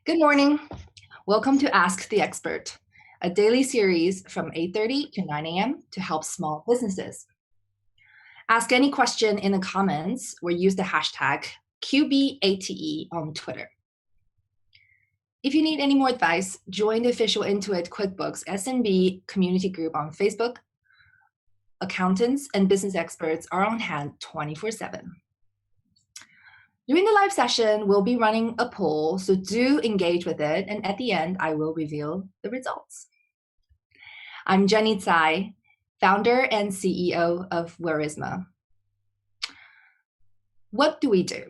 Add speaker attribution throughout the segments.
Speaker 1: Good morning. Welcome to Ask the Expert, a daily series from 8:30 to 9 a.m. to help small businesses. Ask any question in the comments or use the hashtag QBATE on Twitter. If you need any more advice, join the official Intuit QuickBooks SMB community group on Facebook. Accountants and business experts are on hand 24/7. During the live session, we'll be running a poll, so do engage with it, and at the end, I will reveal the results. I'm Jenny Tsai, founder and CEO of Wearisma. What do we do?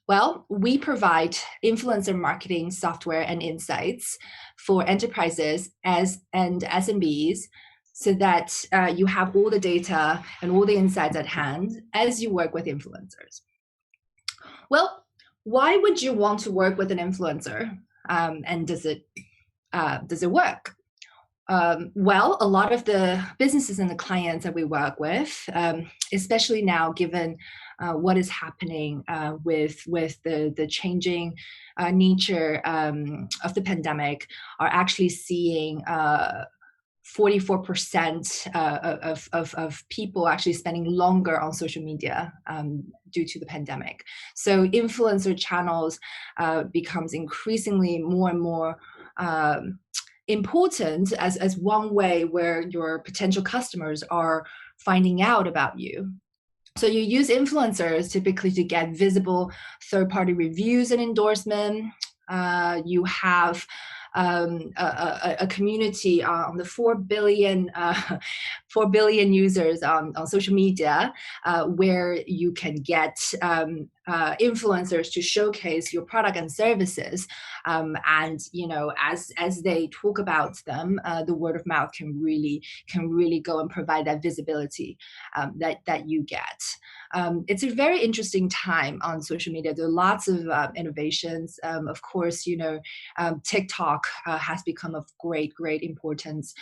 Speaker 1: Well, we provide influencer marketing software and insights for enterprises and SMBs so that you have all the data and all the insights at hand as you work with influencers. Well, why would you want to work with an influencer? And does it work? Well, a lot of the businesses and the clients that we work with, especially now, given what is happening with the changing nature of the pandemic, are actually seeing 44% of people actually spending longer on social media due to the pandemic. So influencer channels becomes increasingly more and more important as one way where your potential customers are finding out about you. So you use influencers typically to get visible third-party reviews and endorsement. You have a community on the 4 billion users on social media where you can get influencers to showcase your product and services, and as they talk about them, the word of mouth can really go and provide that visibility that you get. It's a very interesting time on social media. There are lots of innovations. Of course, TikTok has become of great importance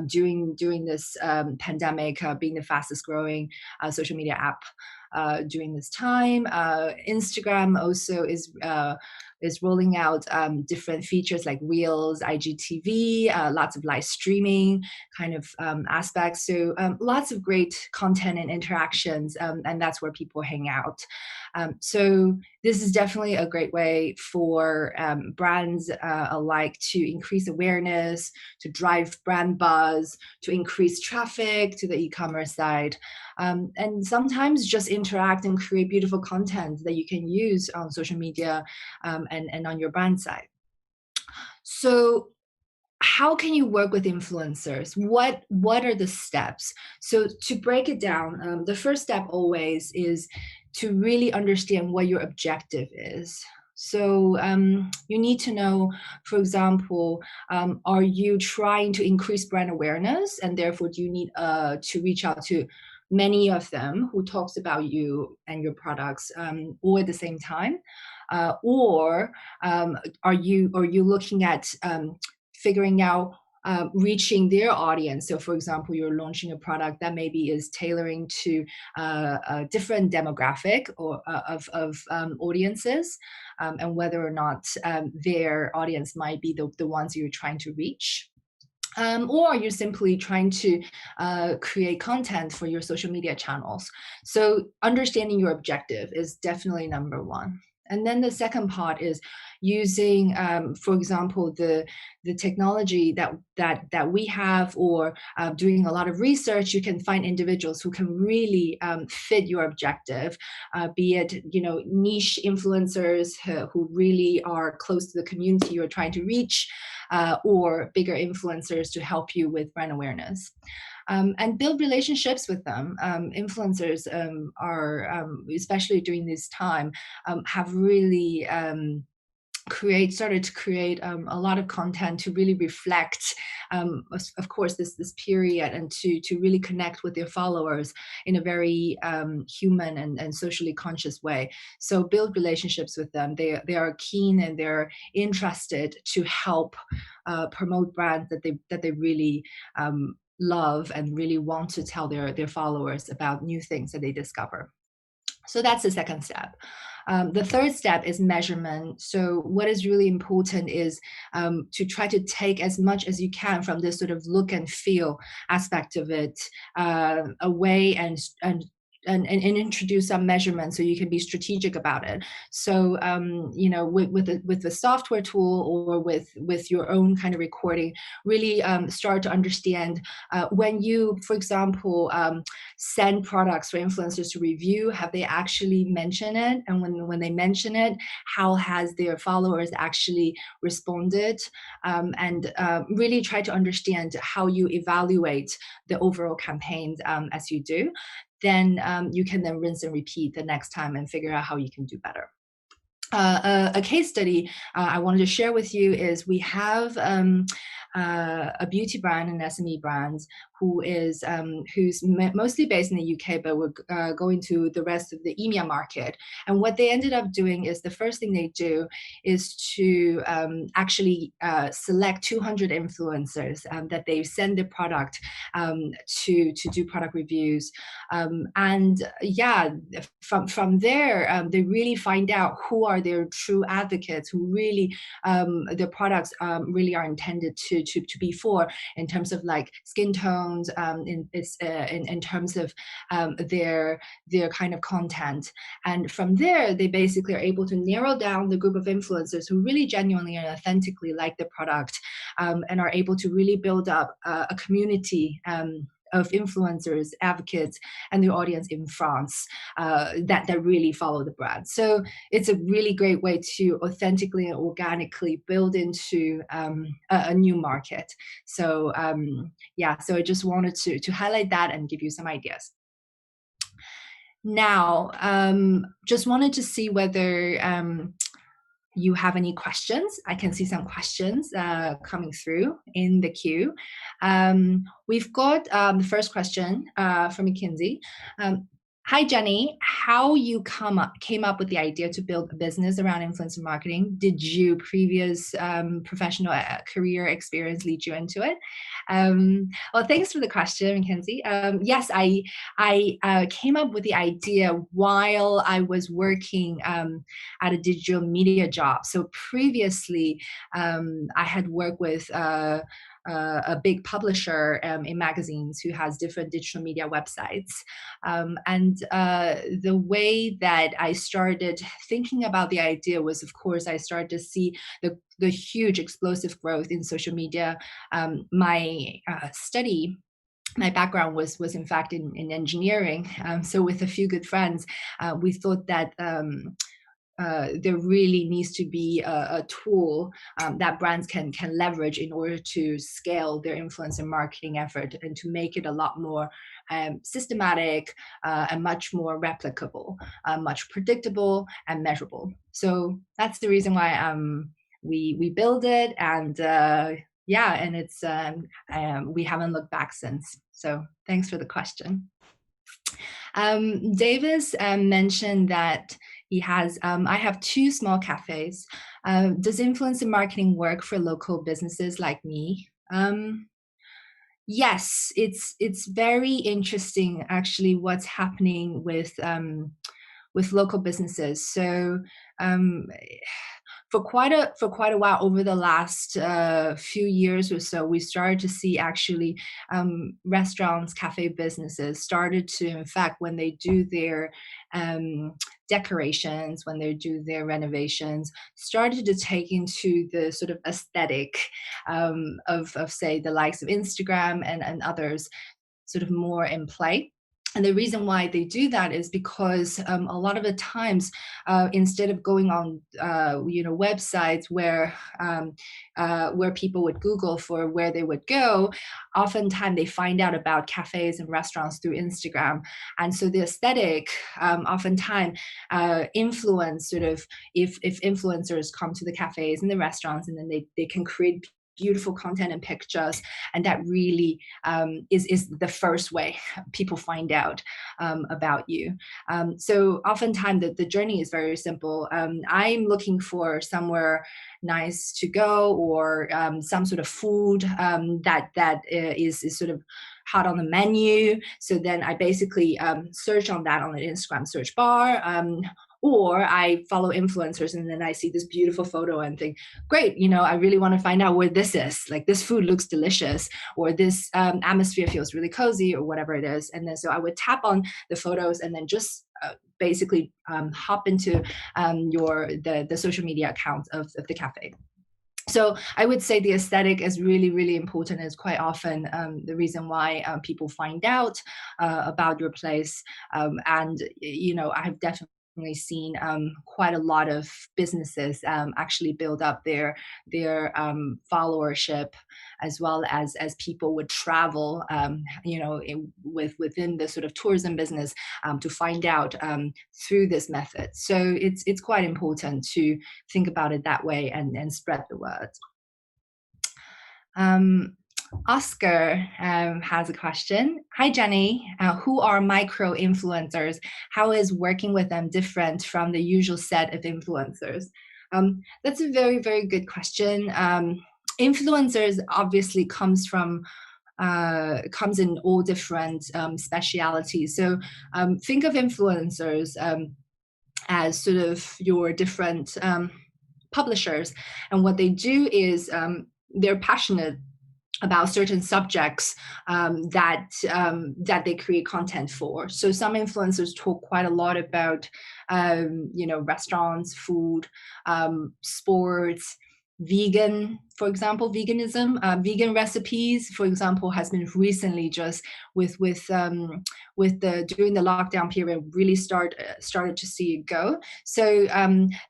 Speaker 1: during this pandemic, being the fastest growing social media app during this time. Instagram also is rolling out different features like Reels, IGTV, lots of live streaming kind of aspects. So lots of great content and interactions, and that's where people hang out. So this is definitely a great way for brands alike to increase awareness, to drive brand buzz, to increase traffic to the e-commerce side, and sometimes just interact and create beautiful content that you can use on social media and on your brand side. So how can you work with influencers? What are the steps? So to break it down, the first step always is to really understand what your objective is. So you need to know, for example, are you trying to increase brand awareness, and therefore do you need to reach out to many of them who talks about you and your products all at the same time? Or are you looking at figuring out reaching their audience? So for example, you're launching a product that maybe is tailoring to a different demographic or of audiences, and whether or not their audience might be the ones you're trying to reach. Or you're simply trying to create content for your social media channels. So understanding your objective is definitely number one. And then the second part is using, for example, the technology that we have, or doing a lot of research. You can find individuals who can really fit your objective, be it niche influencers who really are close to the community you're trying to reach, or bigger influencers to help you with brand awareness. And build relationships with them. Influencers are, especially during this time, have really started to create a lot of content to really reflect, of course, this period, and to really connect with their followers in a very human and socially conscious way. So build relationships with them. They are keen and they're interested to help promote brands that they really love and really want to tell their followers about new things that they discover. So that's the second step. The third step is measurement. So what is really important is to try to take as much as you can from this sort of look and feel aspect of it away, and introduce some measurements so you can be strategic about it. So with the software tool or with your own kind of recording, really start to understand when you, for example, send products for influencers to review, have they actually mentioned it? And when they mention it, how has their followers actually responded? And really try to understand how you evaluate the overall campaigns as you do. Then you can then rinse and repeat the next time and figure out how you can do better. A case study I wanted to share with you is we have a beauty brand, an SME brand, who's mostly based in the UK, but we're going to the rest of the EMEA market. And what they ended up doing is the first thing they do is to actually select 200 influencers that they send the product to do product reviews. And yeah, from there, they really find out who are their true advocates, who really their products really are intended to be for, in terms of like skin tones, in terms of their kind of content. And from there, they basically are able to narrow down the group of influencers who really genuinely and authentically like the product, and are able to really build up a community of influencers, advocates, and their audience in France that really follow the brand. So it's a really great way to authentically and organically build into a new market. So so I just wanted to highlight that and give you some ideas. Now, just wanted to see whether you have any questions. I can see some questions coming through in the queue. We've got the first question from McKinsey. Hi, Jenny. How you came up with the idea to build a business around influencer marketing? Did you previous professional career experience lead you into it? Well, thanks for the question, McKinsey. Yes, I came up with the idea while I was working at a digital media job. So previously, I had worked with a big publisher in magazines who has different digital media websites. And the way that I started thinking about the idea was, of course, I started to see the huge explosive growth in social media. My background was in fact in engineering. So with a few good friends, we thought that there really needs to be a tool that brands can leverage in order to scale their influencer marketing effort and to make it a lot more systematic and much more replicable, much predictable and measurable. So that's the reason why we build it, and and it's we haven't looked back since. So thanks for the question. Davis mentioned that he has, I have 2 small cafes. Does influencer marketing work for local businesses like me? Yes, it's very interesting actually what's happening with local businesses. So for quite a while over the last few years or so, we started to see actually restaurants, cafe businesses started to, in fact, when they do their decorations, when they do their renovations, started to take into the sort of aesthetic of say the likes of Instagram and others sort of more in play. And the reason why they do that is because a lot of the times, instead of going on, websites where people would Google for where they would go, oftentimes they find out about cafes and restaurants through Instagram. And so the aesthetic oftentimes influence sort of if influencers come to the cafes and the restaurants, and then they can create beautiful content and pictures, and that really is the first way people find out about you. So oftentimes the journey is very simple. I'm looking for somewhere nice to go, or some sort of food that is sort of hot on the menu. So then I basically search on that on the Instagram search bar. Or I follow influencers and then I see this beautiful photo and think, great, I really want to find out where this is. Like, this food looks delicious, or this atmosphere feels really cozy, or whatever it is. And then so I would tap on the photos and then just basically hop into the social media account of the cafe. So I would say the aesthetic is really, really important. It's quite often the reason why people find out about your place. And, I've definitely seen quite a lot of businesses actually build up their followership, as well as people would travel, within the sort of tourism business to find out through this method. So it's quite important to think about it that way and spread the word. Oscar has a question. Hi, Jenny. Who are micro influencers? How is working with them different from the usual set of influencers? That's a very, very good question. Influencers obviously comes in all different specialities. So think of influencers as sort of your different publishers, and what they do is they're passionate about certain subjects that they create content for. So some influencers talk quite a lot about restaurants, food, sports, vegan, for example, veganism, vegan recipes, for example, has been recently just with the during the lockdown period really started to see it go. So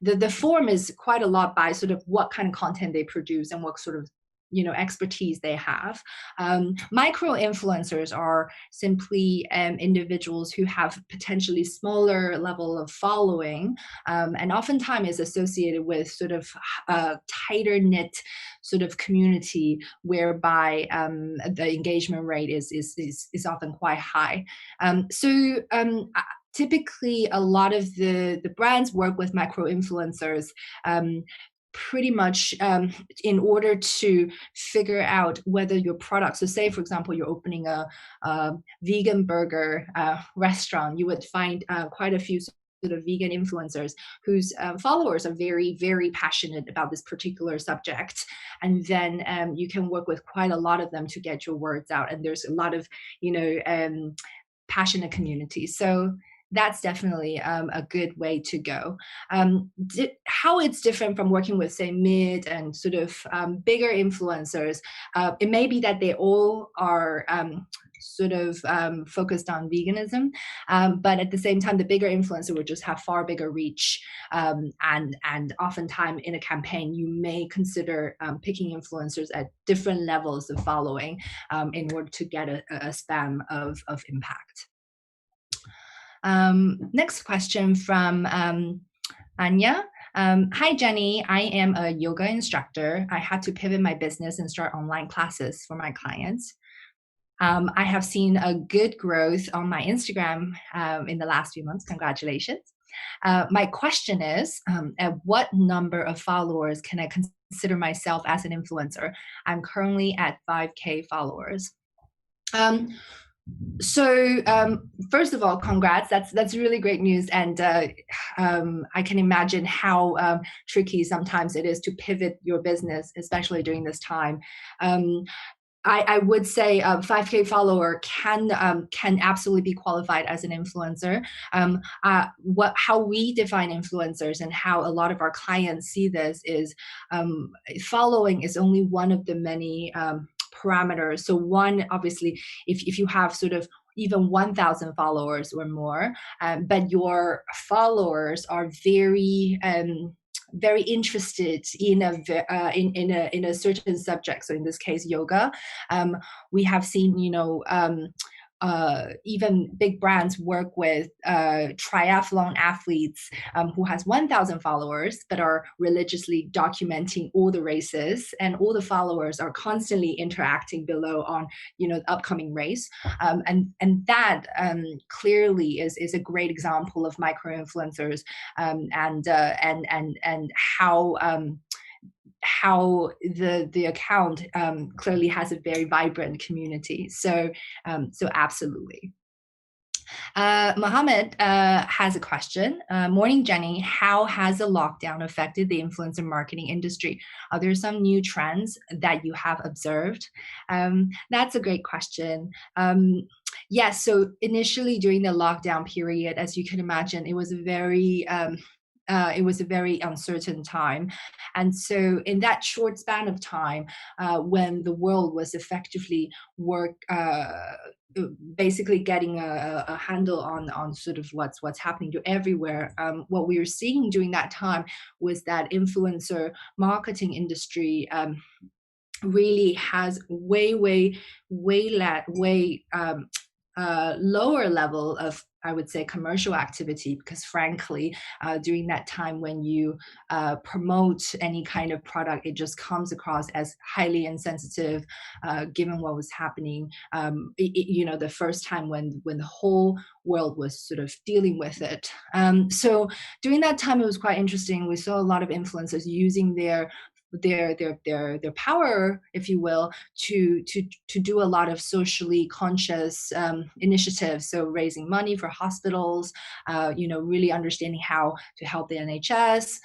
Speaker 1: the form is quite a lot by sort of what kind of content they produce and what sort of expertise they have. Micro influencers are simply individuals who have potentially smaller level of following, and oftentimes is associated with sort of a tighter knit sort of community, whereby the engagement rate is often quite high. Typically, a lot of the brands work with micro influencers pretty much in order to figure out whether your product, so say for example you're opening a vegan burger restaurant, you would find quite a few sort of vegan influencers whose followers are very, very passionate about this particular subject, and then you can work with quite a lot of them to get your words out, and there's a lot of passionate community. So that's definitely a good way to go. How it's different from working with, say, mid and sort of bigger influencers, it may be that they all are sort of focused on veganism, but at the same time, the bigger influencer would just have far bigger reach, and oftentimes in a campaign, you may consider picking influencers at different levels of following in order to get a span of impact. Next question from Anya. Hi, Jenny. I am a yoga instructor. I had to pivot my business and start online classes for my clients. I have seen a good growth on my Instagram in the last few months. Congratulations. My question is, at what number of followers can I consider myself as an influencer? I'm currently at 5K followers. First of all, congrats. That's really great news, and I can imagine how tricky sometimes it is to pivot your business, especially during this time. I would say 5K follower can absolutely be qualified as an influencer. How we define influencers and how a lot of our clients see this is following is only one of the many parameters. So one, obviously, if you have sort of even 1,000 followers or more, but your followers are very very interested in a certain subject. So in this case, yoga. We have seen, even big brands work with triathlon athletes who has 1,000 followers but are religiously documenting all the races, and all the followers are constantly interacting below on the upcoming race, and that clearly is a great example of micro influencers, and how the account clearly has a very vibrant community. So absolutely. Mohammed has a question. Morning, Jenny. How has the lockdown affected the influencer marketing industry? Are there some new trends that you have observed? That's a great question. Yes, so initially during the lockdown period, as you can imagine, it was a very uncertain time. And so, in that short span of time, when the world was effectively basically getting a handle on sort of what's happening to everywhere, what we were seeing during that time was that influencer marketing industry really has way lower level of, I would say, commercial activity, because frankly, during that time when you promote any kind of product, it just comes across as highly insensitive, given what was happening. The first time when the whole world was sort of dealing with it. So during that time, it was quite interesting. We saw a lot of influencers using their power, if you will, to do a lot of socially conscious initiatives. So raising money for hospitals, really understanding how to help the NHS,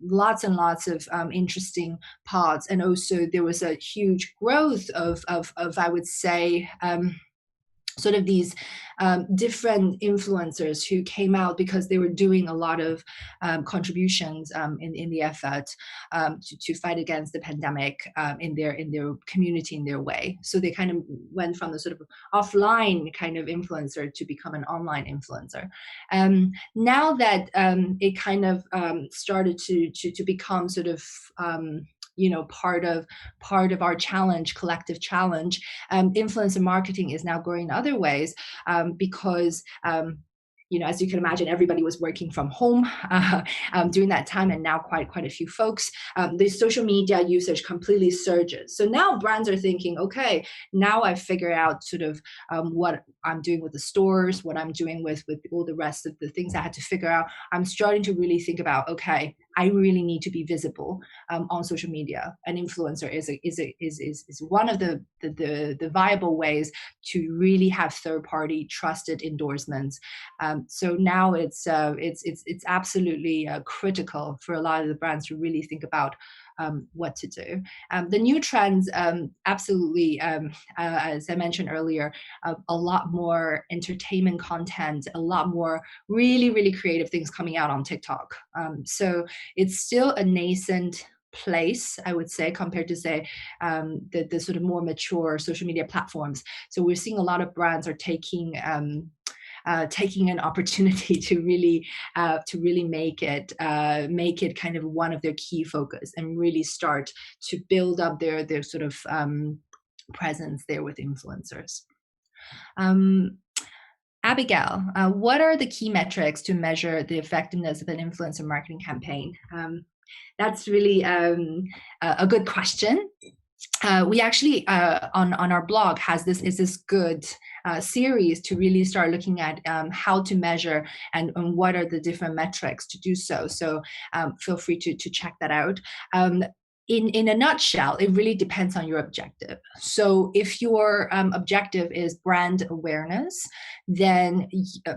Speaker 1: lots and lots of interesting parts. And also there was a huge growth of I would say, sort of these different influencers who came out because they were doing a lot of contributions in the effort to fight against the pandemic in their community, in their way. So they kind of went from the sort of offline kind of influencer to become an online influencer. Now that it kind of started to become sort of part of our challenge, collective challenge, influencer marketing is now growing in other ways, because as you can imagine, everybody was working from home during that time, and now quite a few folks, the social media usage completely surges. So now brands are thinking, okay, now I've figured out sort of what I'm doing with the stores, what I'm doing with all the rest of the things I had to figure out. I'm starting to really think about, okay, I really need to be visible on social media. An influencer is one of the viable ways to really have third-party trusted endorsements. So now it's absolutely critical for a lot of the brands to really think about what to do. The new trends, absolutely, as I mentioned earlier, a lot more entertainment content, a lot more really creative things coming out on TikTok. So it's still a nascent place, I would say, compared to, say, the sort of more mature social media platforms. So we're seeing a lot of brands are taking an opportunity to really make it kind of one of their key focus, and really start to build up their sort of presence there with influencers. Abigail, what are the key metrics to measure the effectiveness of an influencer marketing campaign? That's really a good question. We actually on our blog is this good series to really start looking at how to measure and what are the different metrics to do so. So feel free to check that out. In a nutshell, it really depends on your objective. So if your objective is brand awareness, then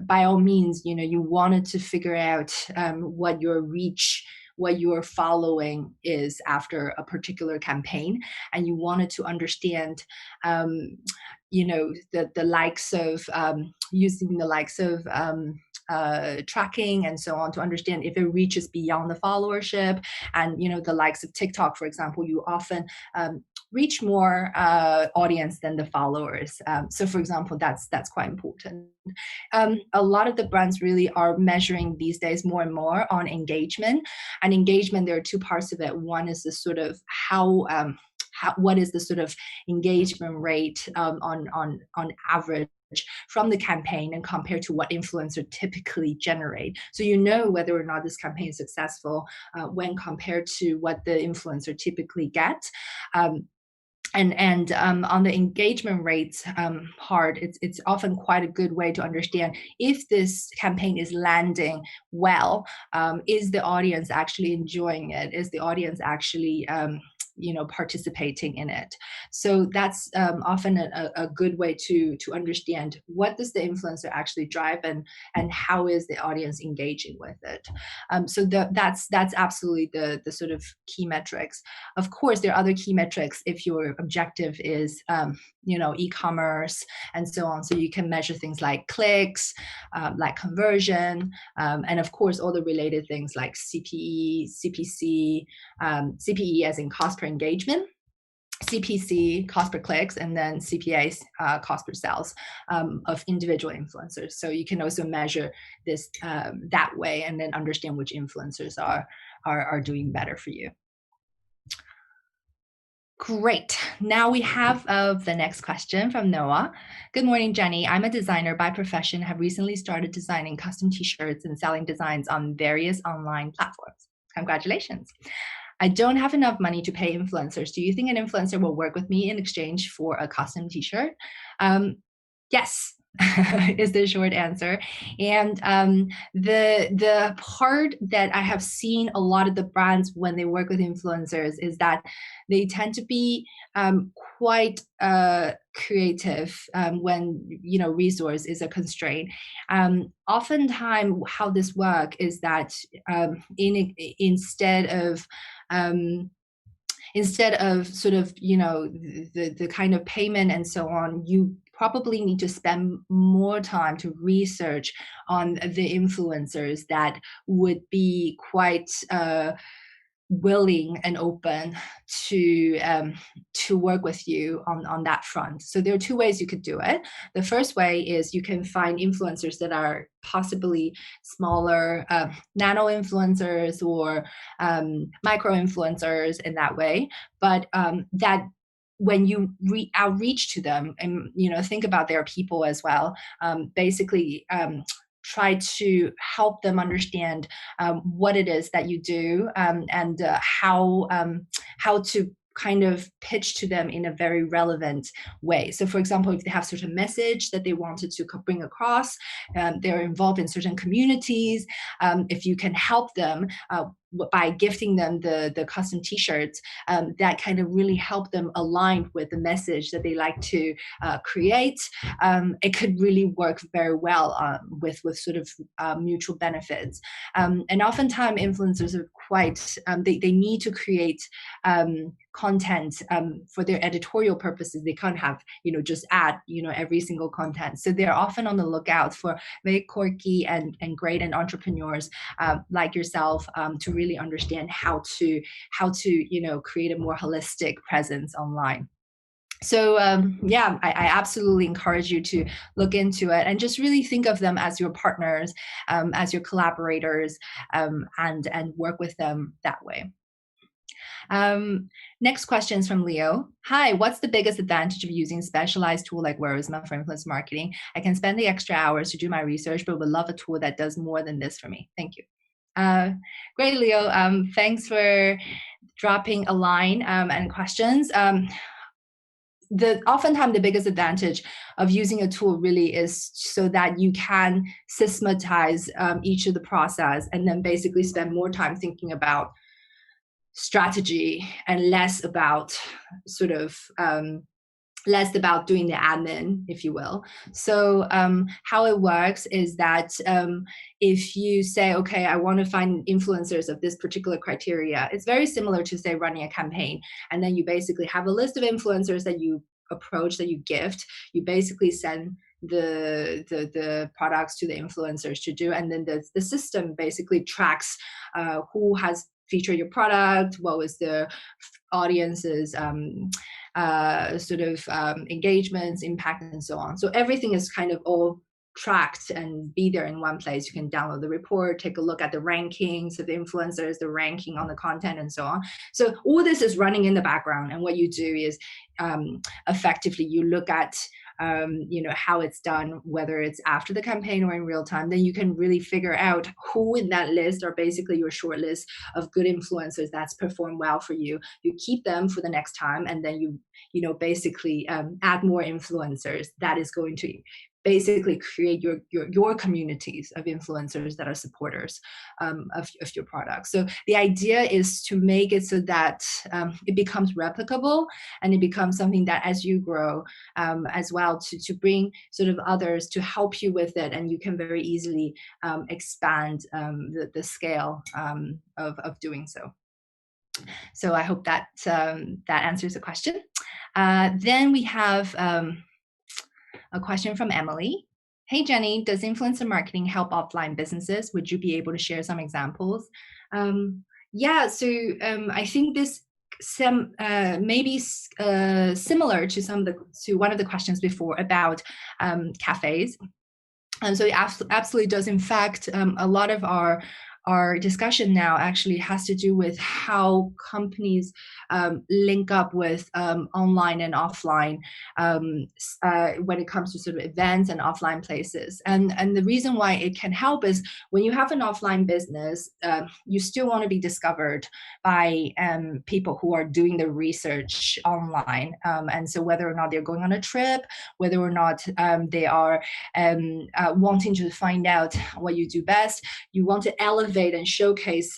Speaker 1: by all means, you wanted to figure out what your reach, what your following is after a particular campaign, and you wanted to understand the likes of using the likes of tracking and so on to understand if it reaches beyond the followership. And the likes of TikTok, for example, you often reach more audience than the followers. So for example, that's quite important. A lot of the brands really are measuring these days more and more on engagement. And engagement, there are two parts of it. One is the sort of what is the sort of engagement rate on average from the campaign, and compared to what influencer typically generate. So whether or not this campaign is successful when compared to what the influencer typically gets. And on the engagement rates part, it's often quite a good way to understand if this campaign is landing well. Is the audience actually enjoying it? Is the audience actually participating in it. So that's often a good way to understand what does the influencer actually drive, and how is the audience engaging with it. So that's absolutely the sort of key metrics. Of course, there are other key metrics if your objective is e-commerce and so on. So you can measure things like clicks, like conversion, and of course all the related things like CPE, CPC, CPE as in cost per engagement, CPC, cost per clicks, and then CPA, cost per sales, of individual influencers. So you can also measure this that way, and then understand which influencers are doing better for you. Great. Now we have the next question from Noah. Good morning, Jenny. I'm a designer by profession, have recently started designing custom t-shirts and selling designs on various online platforms. Congratulations. I don't have enough money to pay influencers. Do you think an influencer will work with me in exchange for a custom t-shirt? Yes. Is the short answer. And the part that I have seen a lot of the brands when they work with influencers is that they tend to be quite creative when resource is a constraint. Oftentimes, how this works is that instead of sort of the kind of payment and so on, you probably need to spend more time to research on the influencers that would be quite willing and open to work with you on that front. So there are two ways you could do it. The first way is you can find influencers that are possibly smaller, nano influencers or micro influencers in that way, but that when you outreach to them and think about their people as well, basically try to help them understand what it is that you do, and how to kind of pitch to them in a very relevant way. So for example, if they have certain message that they wanted to bring across, they're involved in certain communities, if you can help them by gifting them the custom t-shirts, that kind of really help them align with the message that they like to create, it could really work very well with sort of mutual benefits. And oftentimes influencers are quite, they need to create content for their editorial purposes. They can't have just add every single content, so they're often on the lookout for very quirky and great and entrepreneurs like yourself, to really understand how to create a more holistic presence online. So yeah, I absolutely encourage you to look into it and just really think of them as your partners, as your collaborators, and work with them that way. Next question is from Leo. Hi, what's the biggest advantage of using a specialized tool like Wearisma for influence marketing? I can spend the extra hours to do my research, but would love a tool that does more than this for me. Thank you. Great, Leo. Thanks for dropping a line and questions. Oftentimes the biggest advantage of using a tool really is so that you can systematize each of the process, and then basically spend more time thinking about strategy and less about sort of less about doing the admin, if you will. So how it works is that if you say, okay, I want to find influencers of this particular criteria, it's very similar to, say, running a campaign. And then you basically have a list of influencers that you approach, that you gift. You basically send the products to the influencers to do. And then the system basically tracks who has featured your product, what was the audience's engagements, impact, and so on. So everything is kind of all tracked and be there in one place. You can download the report, take a look at the rankings of the influencers, the ranking on the content, and so on. So all this is running in the background, and what you do is effectively you look at how it's done, whether it's after the campaign or in real time. Then you can really figure out who in that list are basically your short list of good influencers that's performed well for you. You keep them for the next time, and then you basically add more influencers that is going to basically create your communities of influencers that are supporters of your product. So the idea is to make it so that it becomes replicable, and it becomes something that as you grow as well, to bring sort of others to help you with it, and you can very easily expand the scale of doing so. So I hope that that answers the question. Then we have a question from Emily. Hey, Jenny, does influencer marketing help offline businesses? Would you be able to share some examples? Yeah, so I think this maybe similar to one of the questions before about cafes. And so it absolutely does. In fact, a lot of our discussion now actually has to do with how companies link up with online and offline when it comes to sort of events and offline places. And the reason why it can help is when you have an offline business, you still want to be discovered by people who are doing the research online. And so whether or not they're going on a trip, whether or not they are wanting to find out what you do best, you want to elevate and showcase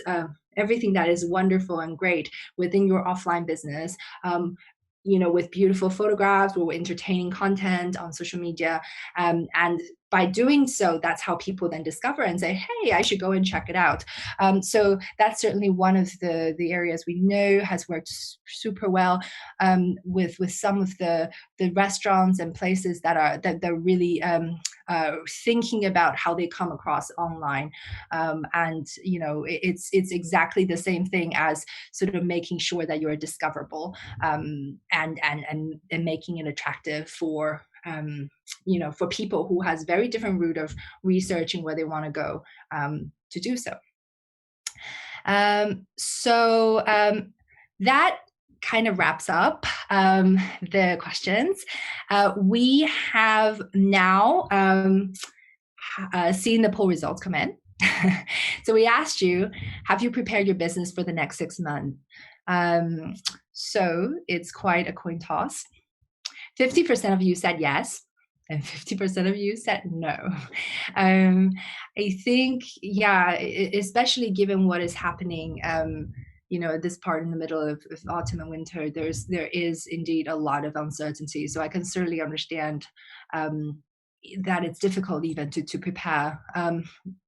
Speaker 1: everything that is wonderful and great within your offline business, with beautiful photographs or entertaining content on social media. And by doing so, that's how people then discover and say, hey, I should go and check it out. So that's certainly one of the areas we know has worked super well with some of the restaurants and places that they're really thinking about how they come across online. And it's exactly the same thing as sort of making sure that you're discoverable and making it attractive for for people who has very different route of researching where they want to go to do so. That kind of wraps up the questions. We have now seen the poll results come in. So we asked you, have you prepared your business for the next 6 months? So it's quite a coin toss. 50% of you said yes, and 50% of you said no. I think, yeah, especially given what is happening, at this part in the middle of autumn and winter, there is indeed a lot of uncertainty. So I can certainly understand that it's difficult even to prepare.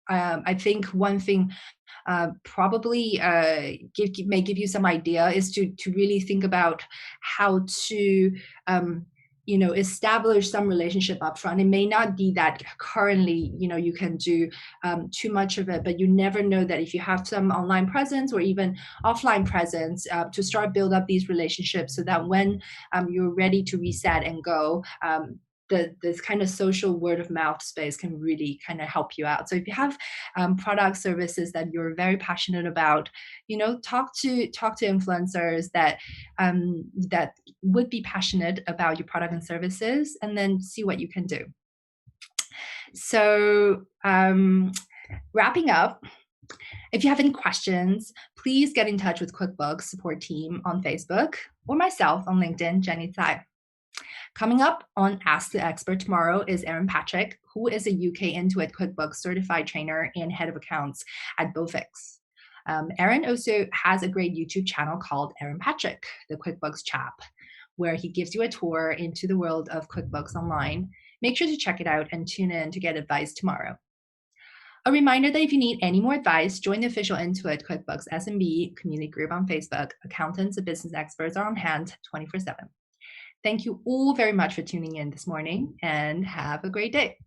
Speaker 1: I think one thing probably may give you some idea is to really think about how to establish some relationship up front. It may not be that currently, you can do too much of it, but you never know that if you have some online presence or even offline presence, to start build up these relationships so that when you're ready to reset and go, this kind of social word of mouth space can really kind of help you out. So if you have product services that you're very passionate about, talk to influencers that would be passionate about your product and services, and then see what you can do. So wrapping up, if you have any questions, please get in touch with QuickBooks support team on Facebook or myself on LinkedIn, Jenny Tsai. Coming up on Ask the Expert tomorrow is Erin Patrick, who is a UK Intuit QuickBooks certified trainer and head of accounts at Bofix. Erin also has a great YouTube channel called Erin Patrick, the QuickBooks Chap, where he gives you a tour into the world of QuickBooks online. Make sure to check it out and tune in to get advice tomorrow. A reminder that if you need any more advice, join the official Intuit QuickBooks SMB community group on Facebook. Accountants and business experts are on hand 24/7. Thank you all very much for tuning in this morning, and have a great day.